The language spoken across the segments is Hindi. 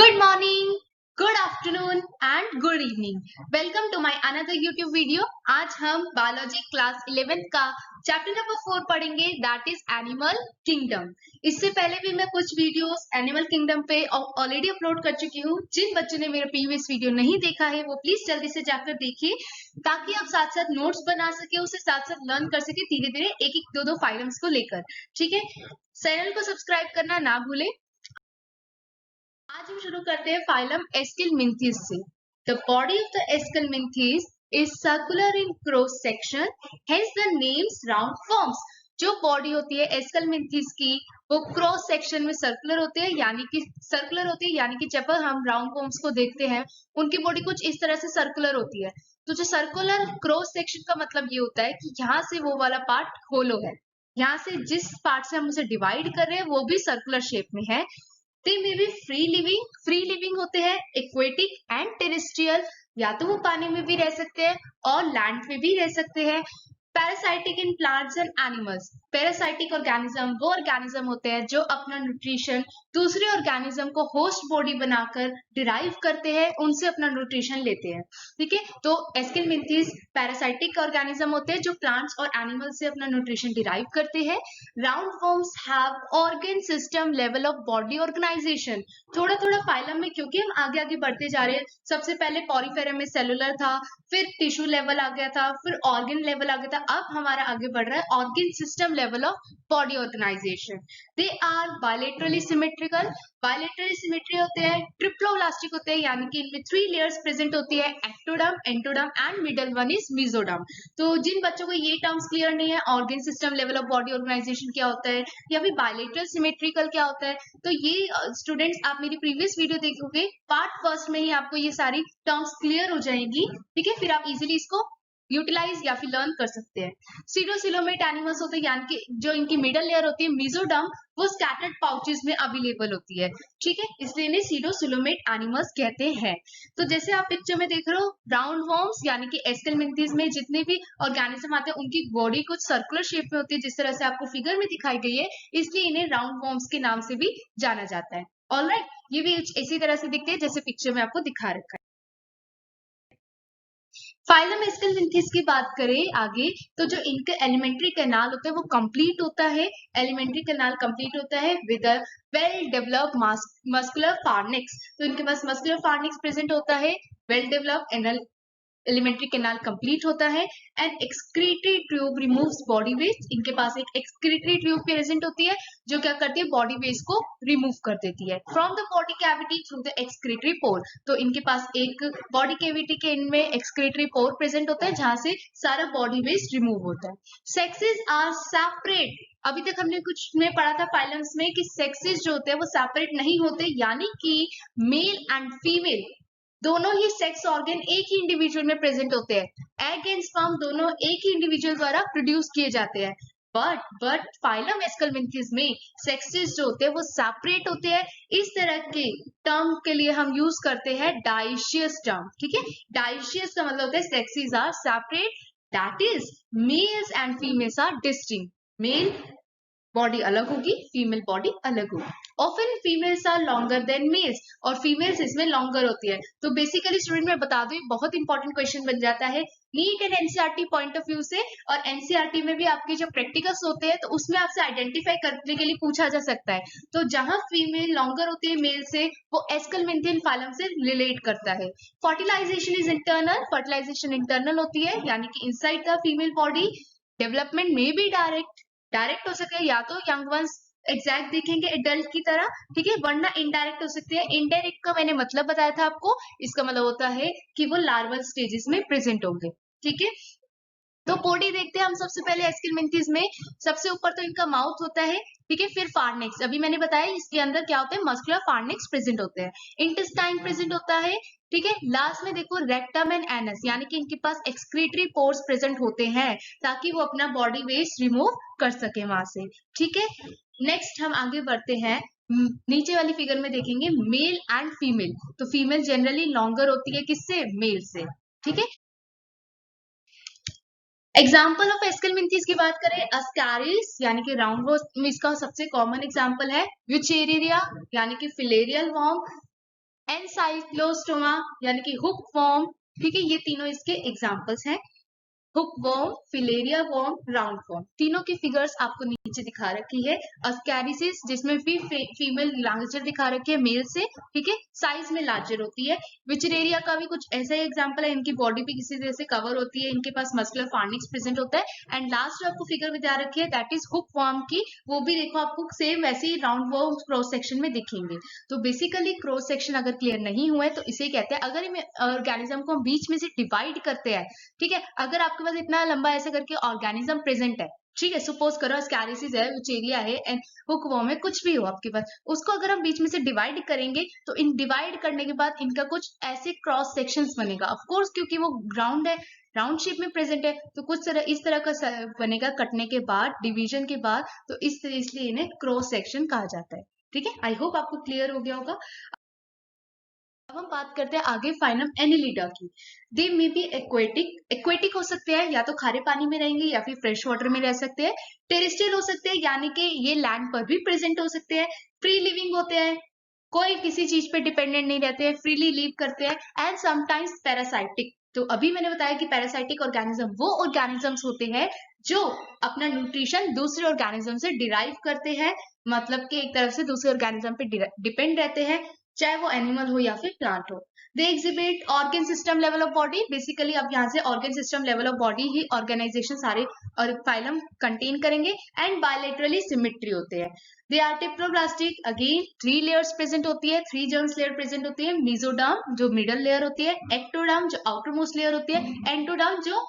Good morning, good afternoon and good evening. Welcome to my another YouTube video. आज हम बायोलॉजी क्लास 11th का चैप्टर नंबर 4 पढ़ेंगे दैट इज एनिमल किंगडम। इससे पहले भी मैं कुछ वीडियोस एनिमल किंगडम पे ऑलरेडी अपलोड कर चुकी हूँ। जिन बच्चों ने मेरा प्रीवियस वीडियो नहीं देखा है वो प्लीज जल्दी से जाकर देखिए ताकि आप साथ साथ नोट्स बना सके, उससे साथ साथ लर्न कर सके धीरे धीरे एक एक दो फाइलम्स को लेकर। ठीक है, चैनल को सब्सक्राइब करना ना भूले। आज हम शुरू करते हैं फाइलम एस्किलमिंथीज से। The body of the aschelminthes is circular in cross section, hence the names round forms. जो बॉडी होती है एस्किलमिंथीज की वो क्रॉस सेक्शन में सर्कुलर होते हैं, यानी कि जब हम राउंड फॉर्म्स को देखते हैं उनकी बॉडी कुछ इस तरह से सर्कुलर होती है। तो जो सर्कुलर क्रॉस सेक्शन का मतलब ये होता है कि यहाँ से वो वाला पार्ट होलो है, यहाँ से जिस पार्ट से हम उसे डिवाइड कर रहे हैं वो भी सर्कुलर शेप में है। They may be free living होते हैं, एक्वेटिक एंड टेरेस्ट्रियल, या तो वो पानी में भी रह सकते हैं और लैंड पे भी रह सकते हैं। Parasitic in plants and animals, parasitic organism वो ऑर्गेनिज्म होते हैं जो अपना न्यूट्रिशन दूसरे ऑर्गेनिज्म को होस्ट बॉडी बनाकर डिराइव करते हैं, उनसे अपना न्यूट्रिशन लेते हैं। ठीक है, तो एस्किलमिंथीज पैरासाइटिक ऑर्गेनिज्म होते हैं जो प्लांट्स और एनिमल्स से अपना न्यूट्रिशन डिराइव करते हैं। Round forms have organ system level of body organization. थोड़ा थोड़ा फाइलम में क्योंकि हम आगे आगे बढ़ते जा रहे हैं, सबसे पहले पॉरीफेरम में सेलुलर था, फिर टिश्यू लेवल आ गया था, फिर ऑर्गन लेवल आ गया था, अब हमारा आगे बढ़ रहा है organ system level of body organization. They are bilaterally symmetrical, bilaterally symmetry होते हैं, ट्रिप्लोब्लास्टिक होते हैं, यानी कि इनमें 3 लेयर्स प्रेजेंट होती है, ectoderm, endoderm and middle one is mesoderm. तो जिन बच्चों को ये टर्म्स क्लियर नहीं है, organ system level of body organization क्या होता है या फिर बायलेटरल सिमेट्रिकल क्या होता है, तो ये स्टूडेंट्स आप मेरी प्रीवियस वीडियो देखोगे पार्ट फर्स्ट में ही आपको ये सारी टर्म्स क्लियर हो जाएंगी। ठीक है, फिर आप इजीली इसको यूटिलाइज या फिर लर्न कर सकते हैं। सीडोसिलोमेट एनिमल्स होते हैं, यानी कि जो इनकी मिडल लेयर होती है मेसोडर्म वो स्कैटर्ड पाउचेस में अवेलेबल होती है। ठीक है, इसलिए इन्हें सीडोसिलोमेट एनिमल्स कहते हैं। तो जैसे आप पिक्चर में देख रहे हो, राउंड वॉर्म्स यानी कि एस्किलमिंथीज में जितने भी ऑर्गेनिज्म आते हैं उनकी बॉडी कुछ सर्कुलर शेप में होती है, जिस तरह से आपको फिगर में दिखाई गई है, इसलिए इन्हें राउंड वॉर्म्स के नाम से भी जाना जाता है। ऑलराइट, ये भी इसी तरह से दिखते हैं जैसे पिक्चर में आपको दिखा रखा है। फाइलम एस्किलमिंथीज की बात करें आगे, तो जो इनका एलिमेंट्री कैनाल होता है वो कंप्लीट होता है, एलिमेंट्री कैनाल कंप्लीट होता है with a well developed muscular pharynx. तो इनके पास मस्कुलर फार्निक्स प्रेजेंट होता है, well developed anal alimentary canal complete होता है and excretory tube removes body waste. इनके पास एक एक्सक्रीटरी ट्यूब प्रेजेंट होती है जो क्या करती है, बॉडी वेस्ट को रिमूव कर देती है from the body cavity through the excretory पोर। तो इनके पास एक बॉडी कैविटी के इनमें एक्सक्रीटरी पोर प्रेजेंट होता है जहां से सारा बॉडी वेस्ट रिमूव होता है। Sexes are separate. अभी तक हमने कुछ में पढ़ा था फाइलम्स में कि सेक्सेस जो होते हैं वो सेपरेट नहीं होते, यानी कि मेल एंड फीमेल दोनों ही सेक्स ऑर्गन एक ही इंडिविजुअल में प्रेजेंट होते हैं। एग एंड स्पर्म दोनों एक ही इंडिविजुअल द्वारा प्रोड्यूस किए जाते हैं। बट फाइलम एस्किलमिंथीज में सेक्सेस जो होते हैं वो सेपरेट होते हैं। इस तरह के टर्म के लिए हम यूज करते हैं डाइशियस टर्म। ठीक है, डाइशियस का मतलब होता है sexes are separate, that is males and females are distinct. Male body अलग होगी, फीमेल बॉडी अलग होगी। Often females are longer than males, और फीमेल्स इसमें लॉन्गर होती है। तो बेसिकली स्टूडेंट मैं बता दूं बहुत इंपॉर्टेंट क्वेश्चन बन जाता है neat and NCERT point of view से, और एनसीईआरटी में भी आपके जो प्रैक्टिकल्स होते हैं तो उसमें आपसे आइडेंटिफाई करने के लिए पूछा जा सकता है। तो जहां फीमेल लॉन्गर होती है मेल से, वो एस्किलमिंथियन फाइलम से रिलेट करता है। Fertilization is internal, fertilization internal होती है यानी कि inside the female body. Development में भी डायरेक्ट हो सके, या तो यंग वंस एग्जैक्ट दिखेंगे एडल्ट की तरह, ठीक है, वरना इनडायरेक्ट हो सकते हैं। इनडायरेक्ट का मैंने मतलब बताया था आपको, इसका मतलब होता है कि वो लार्वल स्टेजेस में प्रेजेंट होंगे। ठीक है, तो बॉडी देखते हैं हम सबसे पहले एस्किलमिंथीज में। सबसे ऊपर तो इनका माउथ होता है, ठीक है, फिर फार्निक्स, अभी मैंने बताया इसके अंदर क्या होते हैं, मस्कुलर फार्निक्स प्रेजेंट होते हैं, इंटेस्टाइन प्रेजेंट होता है। ठीक है, लास्ट में देखो रेक्टम एंड एनस, यानी कि इनके पास एक्सक्रीटरी पोर्स प्रेजेंट होते हैं ताकि वो अपना बॉडी वेस्ट रिमूव कर सके वहां से। ठीक है, नेक्स्ट हम आगे बढ़ते हैं। नीचे वाली फिगर में देखेंगे मेल एंड फीमेल। तो फीमेल जनरली लॉन्गर होती है किससे, मेल से। ठीक है, एग्जाम्पल ऑफ एस्किलमिंथीज की बात करें, अस्कारिस यानी कि राउंड वॉर्म, इसका सबसे कॉमन एग्जाम्पल है व्यूचेरिया यानी कि फिलेरियल वॉर्म, एनसाइक्लोस्टोमा यानी कि हुक वॉर्म, ठीक है, ये तीनों इसके एग्जाम्पल्स हैं। Hookworm, filaria worm, roundworm, तीनों की फिगर्स आपको नीचे दिखा रखी है। अस्कैरिसिस जिसमें भी फीमेल लार्जर दिखा रखी है मेल से, ठीक है, साइज में लार्जर होती है। विचरेरिया का भी कुछ ऐसा ही एग्जांपल है, इनकी बॉडी भी किसी तरह से कवर होती है, इनके पास मस्कुलर फार्निक्स प्रेजेंट होता है। एंड लास्ट आपको फिगर बता रखी है दैट इज हुक वॉर्म की, वो भी देखो आपको सेम वैसे ही राउंड वॉर्म क्रॉस सेक्शन में दिखेंगे। तो बेसिकली क्रॉस सेक्शन अगर क्लियर नहीं हुआ है तो इसे कहते हैं, अगर ऑर्गेनिज्म को हम बीच में से डिवाइड करते हैं, ठीक है, अगर आपके पास इतना लंबा ऐसे करके ऑर्गेनिज्म प्रेजेंट है, ठीक है, सपोज करो स्कैरिसिस है, विचेरिया है एंड हुकवॉर्म है, कुछ भी हो आपके पास, उसको अगर हम बीच में से डिवाइड करेंगे तो इन डिवाइड करने के बाद इनका कुछ ऐसे क्रॉस सेक्शंस बनेगा। ऑफ कोर्स क्योंकि वो ग्राउंड है, राउंड शेप में प्रेजेंट है, तो कुछ तरह इस तरह का बनेगा कटने के बाद, डिवीजन के बाद, तो इसलिए इन्हें क्रॉस सेक्शन कहा जाता है। ठीक है, आई होप आपको क्लियर हो गया होगा। अब हम बात करते हैं आगे फाइनम एनिलिडा की। दे मे बी एक्वेटिक हो सकते हैं, या तो खारे पानी में रहेंगे या फिर फ्रेश वाटर में रह सकते हैं। टेरेस्ट्रियल हो सकते हैं, यानी कि ये लैंड पर भी प्रेजेंट हो सकते हैं। फ्री लिविंग होते हैं, कोई किसी चीज पे डिपेंडेंट नहीं रहते हैं, फ्रीली लिव करते हैं। एंड समटाइम्स पैरासाइटिक, तो अभी मैंने बताया कि पैरासाइटिक ऑर्गेनिज्म वो ऑर्गेनिजम्स होते हैं जो अपना न्यूट्रिशन दूसरे ऑर्गेनिज्म से डिराइव करते हैं, मतलब कि एक तरफ से दूसरे ऑर्गेनिज्म पे डिपेंड रहते हैं, चाहे वो एनिमल हो या फिर प्लांट हो। They exhibit organ system level of body, basically अब यहाँ से organ system level of body ही ऑर्गेनाइजेशन सारे और फाइलम कंटेन करेंगे। एंड बायलेटरली सिमेट्री होते हैं। They are triploblastic, again 3 layers present होती है, 3 जर्म्स लेयर प्रेजेंट होती है। मेसोडर्म जो मिडल लेयर होती है, एक्टोडर्म जो आउटर मोस्ट लेयर होती है, एंडोडर्म जो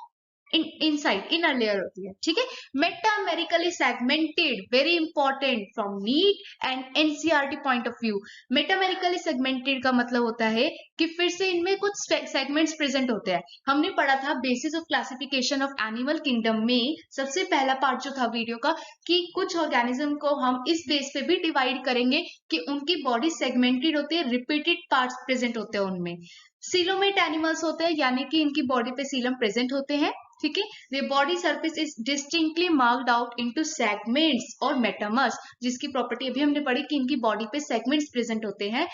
इनसाइड इनर लेयर होती है। ठीक है, metamerically segmented, very important from neat and NCERT point of view. Metamerically segmented का मतलब होता है कि फिर से इनमें कुछ सेगमेंट्स प्रेजेंट होते हैं। हमने पढ़ा था basis of classification of animal kingdom में, सबसे पहला पार्ट जो था वीडियो का, कि कुछ ऑर्गेनिज्म को हम इस बेस पे भी डिवाइड करेंगे कि उनकी बॉडी सेगमेंटेड होती है, रिपीटेड पार्ट्स प्रेजेंट होते हैं उनमें। सीलोमेट एनिमल्स होते हैं, यानी कि इनकी बॉडी पे सीलम प्रेजेंट होते हैं। ठीक है, the body surface is distinctly marked out into segments और मेटामर्स, जिसकी प्रॉपर्टी अभी हमने पढ़ी कि इनकी बॉडी पे सेगमेंट्स प्रेजेंट होते हैं।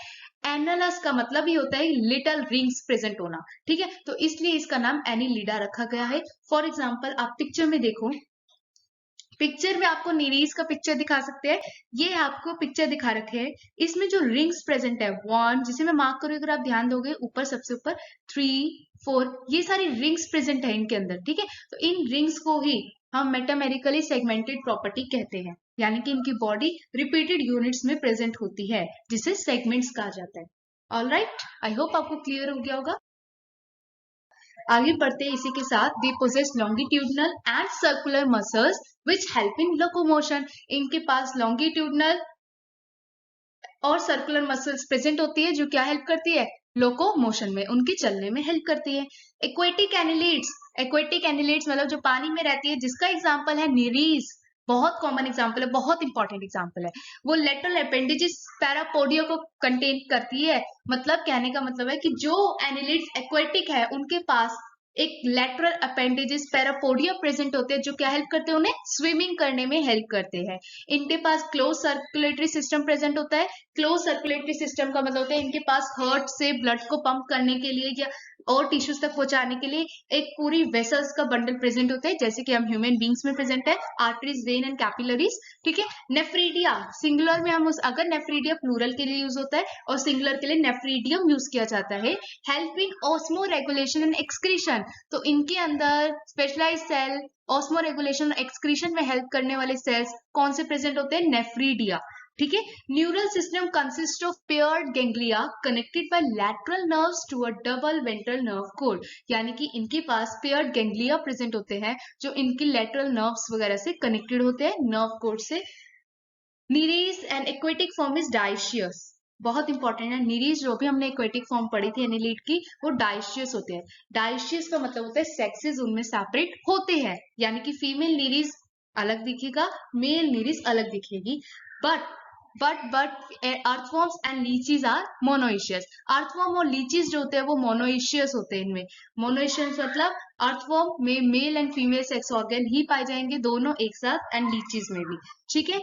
एनालस का मतलब ही होता है लिटिल रिंग्स प्रेजेंट होना। ठीक है, तो इसलिए इसका नाम एनिलिडा रखा गया है। फॉर एग्जाम्पल आप पिक्चर में देखो, पिक्चर में आपको निरीज का पिक्चर दिखा सकते हैं, ये आपको पिक्चर दिखा रखे हैं, इसमें जो रिंग्स प्रेजेंट है 1, जिसे मैं मार्क करूँ, अगर आप ध्यान दोगे ऊपर सबसे ऊपर 3, 4, ये सारी रिंग्स प्रेजेंट है इनके अंदर। ठीक है, तो इन रिंग्स को ही हम मेटामेरिकली सेगमेंटेड प्रॉपर्टी कहते हैं, यानी कि इनकी बॉडी रिपीटेड यूनिट्स में प्रेजेंट होती है, जिसे सेगमेंट्स कहा जाता है। ऑलराइट, आई होप आपको क्लियर हो गया होगा। आगे बढ़ते हैं इसी के साथ, they possess longitudinal and circular muscles which help in locomotion. इनके पास लॉन्गिट्यूडनल और सर्कुलर मसल्स प्रेजेंट होती है, जो क्या हेल्प करती है, लोकोमोशन में, उनके चलने में हेल्प करती है। एक्वेटिक एनिलिड्स, एक्वेटिक एनिलिड्स मतलब जो पानी में रहती है, जिसका एग्जांपल है निरीज, बहुत कॉमन एग्जांपल है, बहुत इंपॉर्टेंट एग्जांपल है। वो लेटरल अपेंडेजेस पैरापोडिया को कंटेन करती है, मतलब कहने का मतलब है कि जो एनिलिड्स एक्वेटिक है उनके पास एक लेटरल अपेंडेजेस पैरापोडिया प्रेजेंट होते हैं, जो क्या हेल्प करते हैं, उन्हें स्विमिंग करने में हेल्प करते हैं। इनके पास क्लोज सर्कुलेटरी सिस्टम प्रेजेंट होता है। क्लोज सर्कुलेटरी सिस्टम का मतलब होता है इनके पास हार्ट से ब्लड को पंप करने के लिए या और टिश्यूज तक पहुंचाने के लिए एक पूरी वेसल्स का बंडल प्रेजेंट होता है, जैसे कि हम ह्यूमन बींग्स में प्रेजेंट है, आर्टरीज, वेन एंड कैपिलरीज। ठीक है, नेफ्रीडिया सिंगुलर में हम अगर नेफ्रीडिया प्लूरल के लिए यूज होता है और सिंगुलर के लिए नेफ्रीडियम यूज किया जाता है। Help in osmoregulation and excretion, तो इनके अंदर specialise cell osmoregulation excretion में हेल्प करने वाले सेल्स कौन से प्रेजेंट होते हैं, नेफ्रीडिया। ठीक है, neural system consist of paired ganglia connected by lateral nerves to a double ventral nerve cord, यानी कि इनके पास पेयर्ड गैंग्लिया प्रेजेंट होते हैं, जो इनकी लैटरल नर्व्स वगैरह से कनेक्टेड होते हैं, नर्व कोड से। Nereis and aquatic form is dioecious, बहुत इंपॉर्टेंट है। निरीज जो भी हमने एक्वेटिक फॉर्म पढ़ी थी एनिलीड की, वो डाइशियस होते हैं। डाइशियस का मतलब होता है सेक्सेस उनमें सेपरेट होते हैं, यानी कि फीमेल निरीज अलग दिखेगा, मेल निरीज अलग दिखेगी। But earthworms and leeches are monoecious. Earthworm और लीचीज जो होते हैं वो मोनोइशियस होते हैं। इनमें मोनोइशियस मतलब अर्थवॉर्म में male and female sex organ ही पाए जाएंगे, दोनों एक साथ, एंड लीचीज में भी। ठीक है,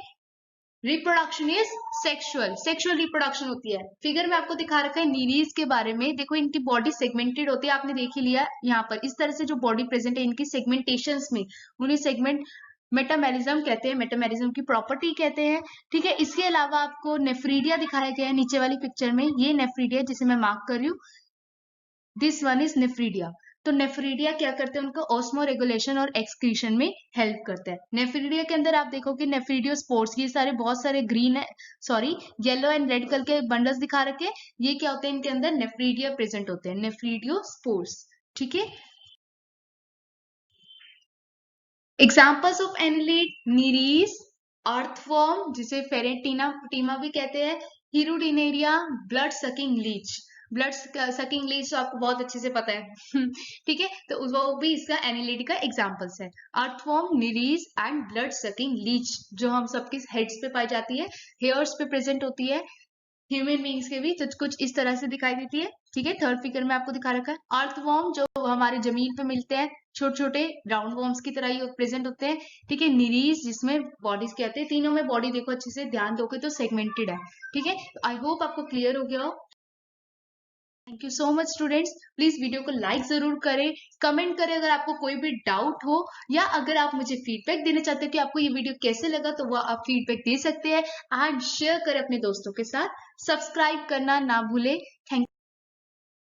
रिप्रोडक्शन इज सेक्सुअल रिप्रोडक्शन होती है। फिगर में आपको दिखा रखा है नीरीज के बारे में। देखो इनकी बॉडी सेगमेंटेड होती है, आपने देख ही लिया यहाँ पर। इस तरह से जो बॉडी प्रेजेंट है इनकी सेगमेंटेशंस में, उन्हें सेगमेंट मेटामेरिज्म कहते हैं, मेटामेरिज्म की प्रॉपर्टी कहते हैं। ठीक है, इसके अलावा आपको नेफ्रीडिया दिखाया गया है नीचे वाली पिक्चर में। ये नेफ्रीडिया जिसे मैं मार्क कर रही हूँ, दिस वन इज नेफ्रीडिया। तो नेफ्रीडिया क्या करते हैं, उनको ऑस्मो रेगुलेशन और एक्सक्रीशन में हेल्प करता है। नेफ्रीडिया के अंदर आप देखोगे नेफ्रीडियो स्पोर्स, ये सारे बहुत सारे ग्रीन है, sorry yellow and red colour के बंडल्स दिखा रखे हैं। ये क्या होते हैं, इनके अंदर नेफ्रीडिया प्रेजेंट होते हैं, नेफ्रीडियो स्पोर्स। ठीक है, examples of annelid, Nereis, earthworm जिसे फेरेटिना भी कहते हैं, Hirudinaria, blood sucking Leach. Blood sucking Leach तो आपको बहुत अच्छे से पता है ठीक है, तो वो भी इसका एनिलिड का एग्जाम्पल्स है। Earthworm, Nereis and blood sucking Leach, जो हम सबके हेड्स पे पाई जाती है, हेयर्स पे प्रेजेंट होती है, ह्यूमन बींग्स के भी तो कुछ इस तरह से दिखाई देती है। ठीक है, थर्ड फिगर में आपको दिखा रखा है। अर्थवर्म जो हमारे जमीन पे मिलते हैं, छोटे छोटे राउंड वर्म्स की तरह ही प्रेजेंट होते हैं। ठीक है, निरीज जिसमें बॉडीज के आते हैं, तीनों में बॉडी देखो अच्छे से ध्यान दोगे तो सेगमेंटेड है। ठीक है, आई होप आपको क्लियर हो गया हो। Thank you so much students. Please video को लाइक जरूर करें, कमेंट करें अगर आपको कोई भी डाउट हो, या अगर आप मुझे फीडबैक देना चाहते हो कि आपको ये वीडियो कैसे लगा, तो वो आप फीडबैक दे सकते हैं। एंड शेयर करें अपने दोस्तों के साथ, सब्सक्राइब करना ना भूलें। थैंक